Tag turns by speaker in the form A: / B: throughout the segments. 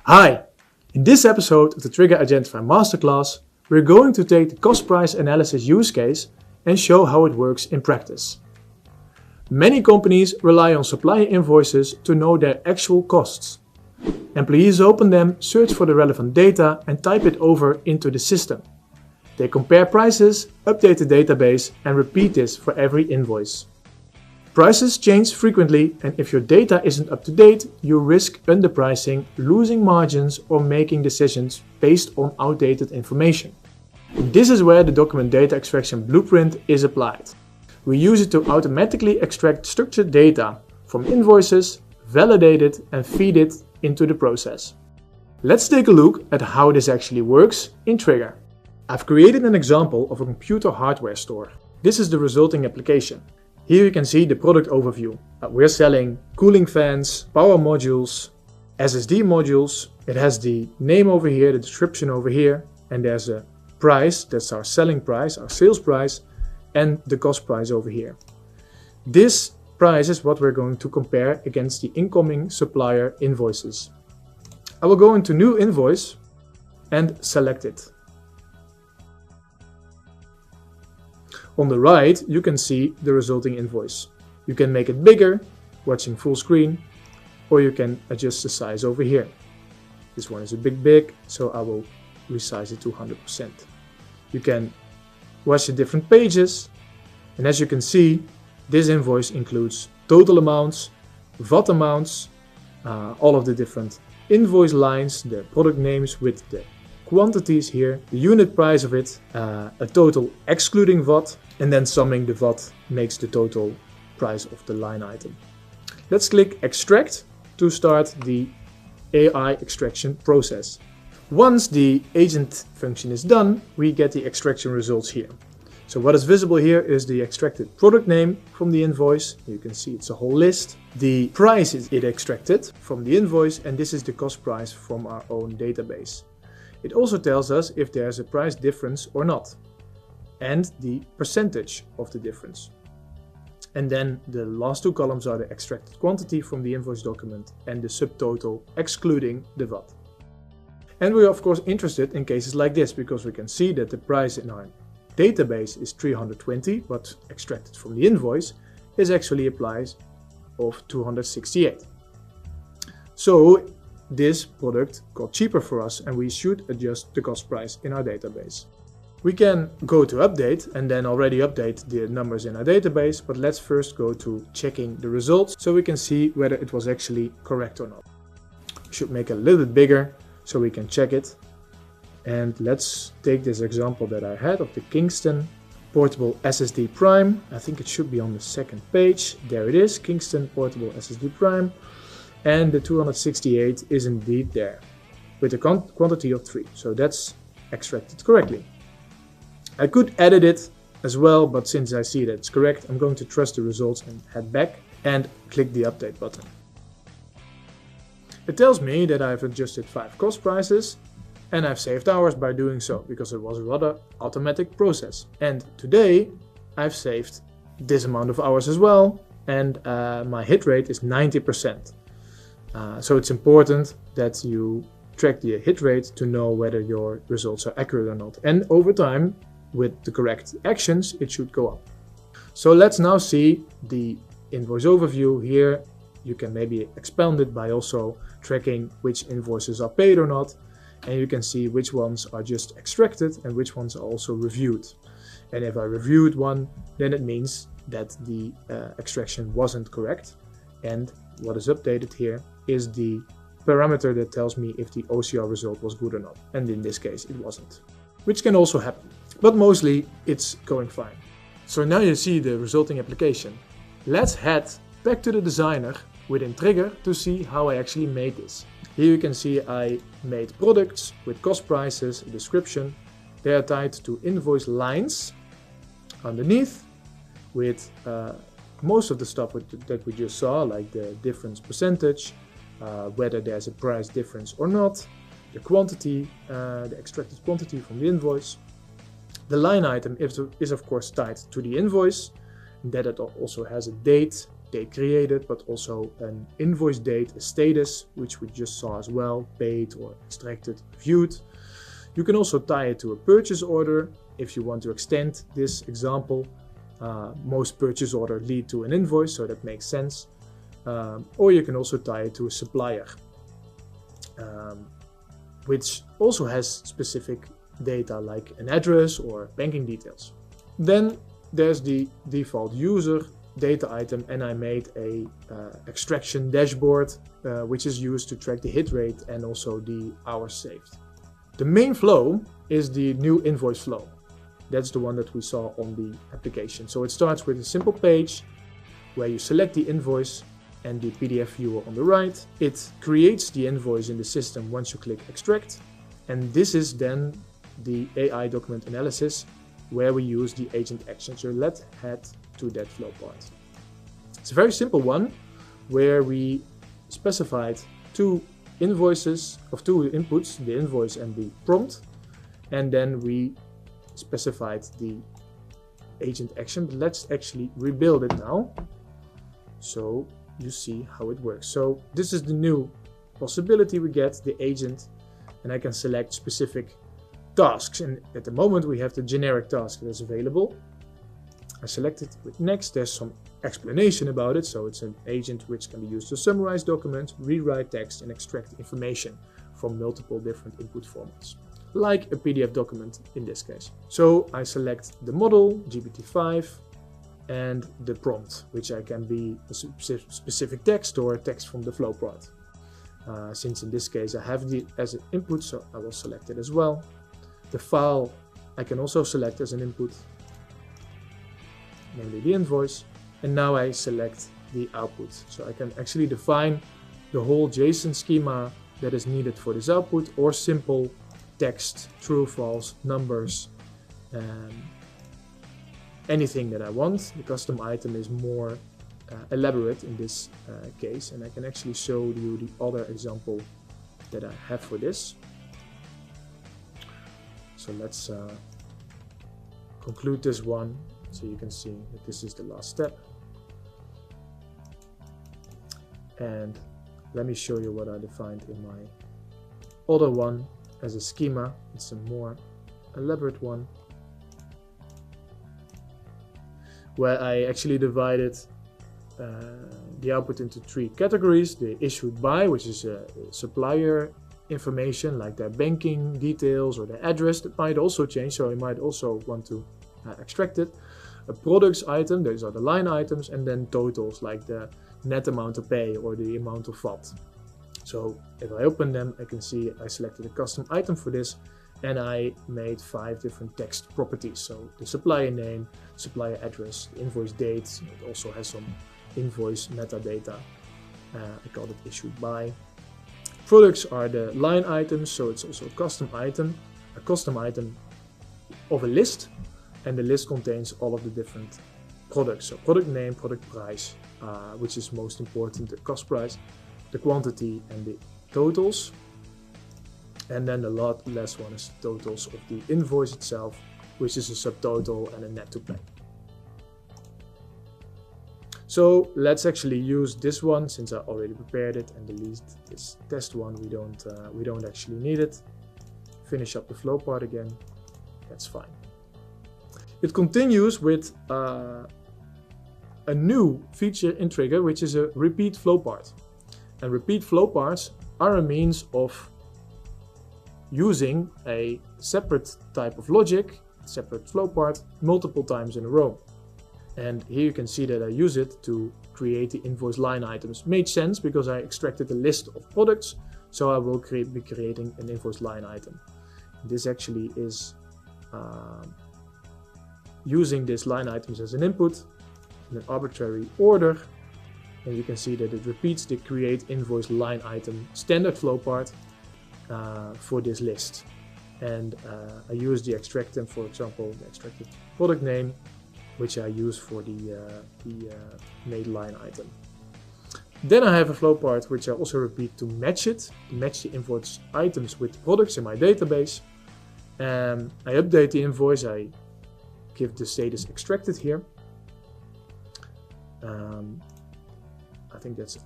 A: Hi! In this episode of the Triggre Agentify Masterclass, we're going to take the cost price analysis use case and show how it works in practice. Many companies rely on supplier invoices to know their actual costs. Employees open them, search for the relevant data and type it over into the system. They compare prices, update the database and repeat this for every invoice. Prices change frequently, and if your data isn't up to date, you risk underpricing, losing margins, or making decisions based on outdated information. This is where the document data extraction blueprint is applied. We use it to automatically extract structured data from invoices, validate it, and feed it into the process. Let's take a look at how this actually works in Triggre. I've created an example of a computer hardware store. This is the resulting application. Here you can see the product overview. We're selling cooling fans, power modules, SSD modules. It has the name over here, the description over here, and there's a price, that's our selling price, our sales price, and the cost price over here. This price is what we're going to compare against the incoming supplier invoices. I will go into New Invoice and select it. On the right, you can see the resulting invoice. You can make it bigger, watching full screen, or you can adjust the size over here. This one is a big, so I will resize it to 100%. You can watch the different pages, and as you can see, this invoice includes total amounts, VAT amounts, all of the different invoice lines, the product names with the quantities here, the unit price of it, a total excluding VAT, and then summing the VAT makes the total price of the line item. Let's click Extract to start the AI extraction process. Once the agent function is done, we get the extraction results here. So what is visible here is the extracted product name from the invoice. You can see it's a whole list. The price is it extracted from the invoice, and this is the cost price from our own database. It also tells us if there's a price difference or not, and the percentage of the difference. And then the last two columns are the extracted quantity from the invoice document and the subtotal excluding the VAT. And we're of course interested in cases like this because we can see that the price in our database is 320, but extracted from the invoice is actually a price of 268. So this product got cheaper for us and we should adjust the cost price in our database. We can go to update and then already update the numbers in our database, but let's first go to checking the results so we can see whether it was actually correct or not. We should make it a little bit bigger so we can check it. And let's take this example that I had of the Kingston Portable SSD Prime. I think it should be on the second page. There it is, Kingston Portable SSD Prime. And the 268 is indeed there with a quantity of 3. So that's extracted correctly. I could edit it as well, but since I see that it's correct, I'm going to trust the results and head back and click the update button. It tells me that I've adjusted 5 cost prices and I've saved hours by doing so because it was a rather automatic process. And today I've saved this amount of hours as well, and my hit rate is 90%. So it's important that you track the hit rate to know whether your results are accurate or not. And over time, with the correct actions, it should go up. So let's now see the invoice overview here. You can maybe expand it by also tracking which invoices are paid or not. And you can see which ones are just extracted and which ones are also reviewed. And if I reviewed one, then it means that the extraction wasn't correct. And what is updated here is the parameter that tells me if the OCR result was good or not. And in this case, it wasn't, which can also happen, but mostly it's going fine. So now you see the resulting application. Let's head back to the designer within Triggre to see how I actually made this. Here you can see I made products with cost prices, a description. They are tied to invoice lines underneath with most of the stuff that we just saw, like the difference percentage, whether there's a price difference or not, the quantity, the extracted quantity from the invoice. The line item is of course tied to the invoice, and that it also has a date date created, but also an invoice date, a status, which we just saw as well, paid or extracted, viewed. You can also tie it to a purchase order if you want to extend this example. Most purchase orders lead to an invoice, so that makes sense. Or you can also tie it to a supplier, which also has specific data like an address or banking details. Then there's the default user data item, and I made a extraction dashboard which is used to track the hit rate and also the hours saved. The main flow is the new invoice flow. That's the one that we saw on the application. So it starts with a simple page where you select the invoice and the PDF viewer on the right. It creates the invoice in the system once you click extract, and this is then the AI document analysis where we use the agent action. So let's head to that flow part. It's a very simple one where we specified two invoices of two inputs, the invoice and the prompt, and then we specified the agent action. But let's actually rebuild it now so you see how it works. So this is the new possibility we get, the agent, and I can select specific tasks, and at the moment we have the generic task that is available. I select it with next. There's some explanation about it. So it's an agent which can be used to summarize documents, rewrite text, and extract information from multiple different input formats, like a PDF document in this case. So I select the model, GPT-5, and the prompt, which I can be a specific text or text from the flow part. Since in this case I have the as an input, so I will select it as well. The file I can also select as an input, namely the invoice, and now I select the output. So I can actually define the whole JSON schema that is needed for this output, or simple text, true, false, numbers, anything that I want. The custom item is more elaborate in this case, and I can actually show you the other example that I have for this. So let's conclude this one so you can see that this is the last step. And let me show you what I defined in my other one as a schema. It's a more elaborate one, where I actually divided the output into three categories. The issued by, which is a supplier information like their banking details or their address that might also change, so you might also want to extract it. A products item, those are the line items, and then totals like the net amount to pay or the amount of VAT. So if I open them, I can see I selected a custom item for this, and I made 5 different text properties. So the supplier name, supplier address, the invoice date, it also has some invoice metadata. I called it issued by. Products are the line items, so it's also a custom item of a list, and the list contains all of the different products. So product name, product price, which is most important, the cost price, the quantity, and the totals. And then the last one is totals of the invoice itself, which is a subtotal and a net to pay. So let's actually use this one, since I already prepared it, and delete this test one. We don't actually need it. Finish up the flow part again. That's fine. It continues with a new feature in Triggre, which is a repeat flow part. And repeat flow parts are a means of using a separate type of logic, separate flow part, multiple times in a row. And here you can see that I use it to create the invoice line items. Made sense because I extracted a list of products, so I will be creating an invoice line item. This actually is using these line items as an input in an arbitrary order, and you can see that it repeats the create invoice line item standard flow part for this list. And I use the extractor, for example, the extracted product name, which I use for the made line item. Then I have a flow part which I also repeat to match it, to match the invoice items with products in my database. I update the invoice, I give the status extracted here. I think that's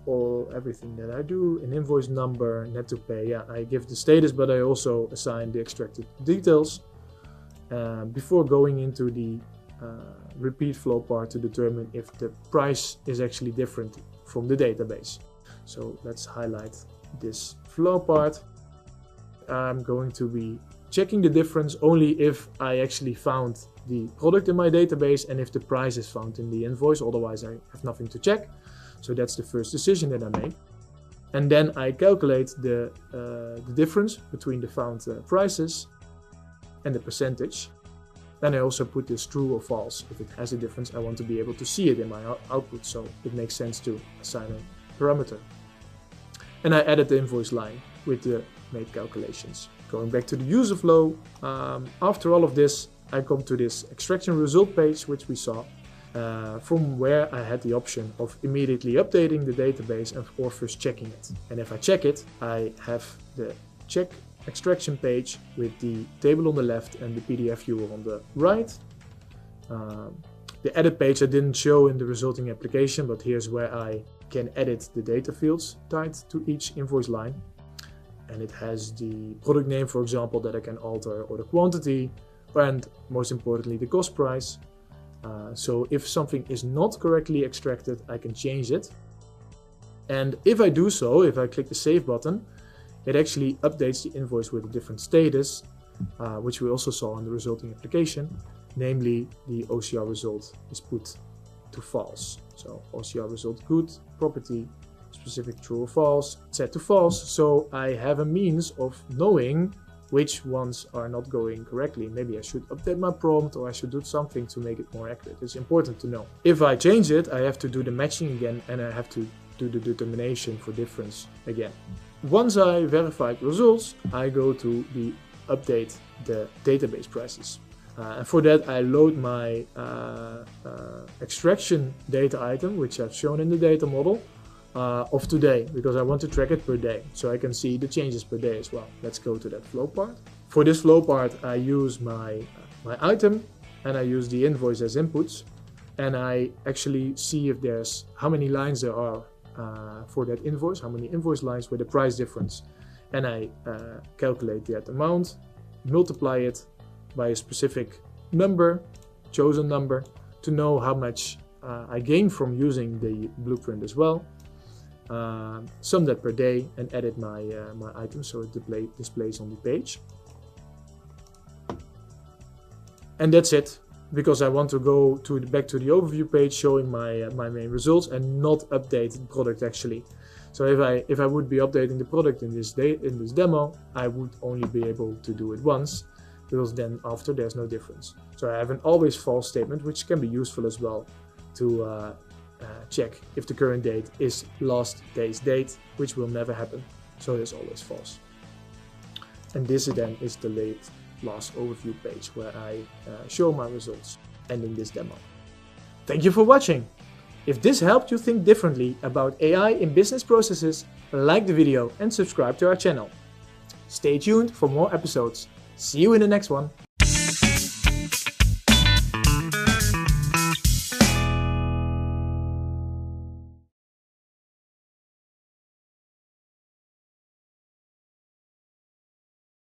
A: everything that I do. An invoice number, net to pay. Yeah, I give the status, but I also assign the extracted details before going into the repeat flow part to determine if the price is actually different from the database. So let's highlight this flow part. I'm going to be checking the difference only if I actually found the product in my database and if the price is found in the invoice, otherwise I have nothing to check. So that's the first decision that I make. And then I calculate the difference between the found prices and the percentage. And I also put this true or false. If it has a difference, I want to be able to see it in my output, so it makes sense to assign a parameter. And I added the invoice line with the made calculations. Going back to the user flow, after all of this, I come to this extraction result page, which we saw, from where I had the option of immediately updating the database or first checking it. And if I check it, I have the check extraction page with the table on the left and the PDF viewer on the right. The edit page I didn't show in the resulting application, but here's where I can edit the data fields tied to each invoice line. And it has the product name, for example, that I can alter, or the quantity, and most importantly, the cost price. So if something is not correctly extracted, I can change it. And if I do so, if I click the Save button, it actually updates the invoice with a different status, which we also saw in the resulting application. Namely, the OCR result is put to false. So OCR result good, property, specific true or false, set to false. So I have a means of knowing which ones are not going correctly. Maybe I should update my prompt, or I should do something to make it more accurate. It's important to know. If I change it, I have to do the matching again, and I have to do the determination for difference again. Once I verified results, I go to the update the database prices. And for that, I load my extraction data item, which I've shown in the data model, of today, because I want to track it per day, so I can see the changes per day as well. Let's go to that flow part. For this flow part, I use my item, and I use the invoice as inputs, and I actually see if there's how many lines there are for that invoice, how many invoice lines with the price difference, and I calculate that amount, multiply it by a specific number, chosen number, to know how much I gain from using the blueprint as well. Sum that per day and edit my item so it displays on the page. And that's it, because I want to go back to the overview page showing my main results and not update the product actually. So if I would be updating the product in this demo, I would only be able to do it once, because then after there's no difference. So I have an always false statement, which can be useful as well to check if the current date is last day's date, which will never happen. So there's always false. And this then is the last overview page where I show my results, ending this demo. Thank you for watching. If this helped you think differently about AI in business processes, like the video and subscribe to our channel. Stay tuned for more episodes. See you in the next one.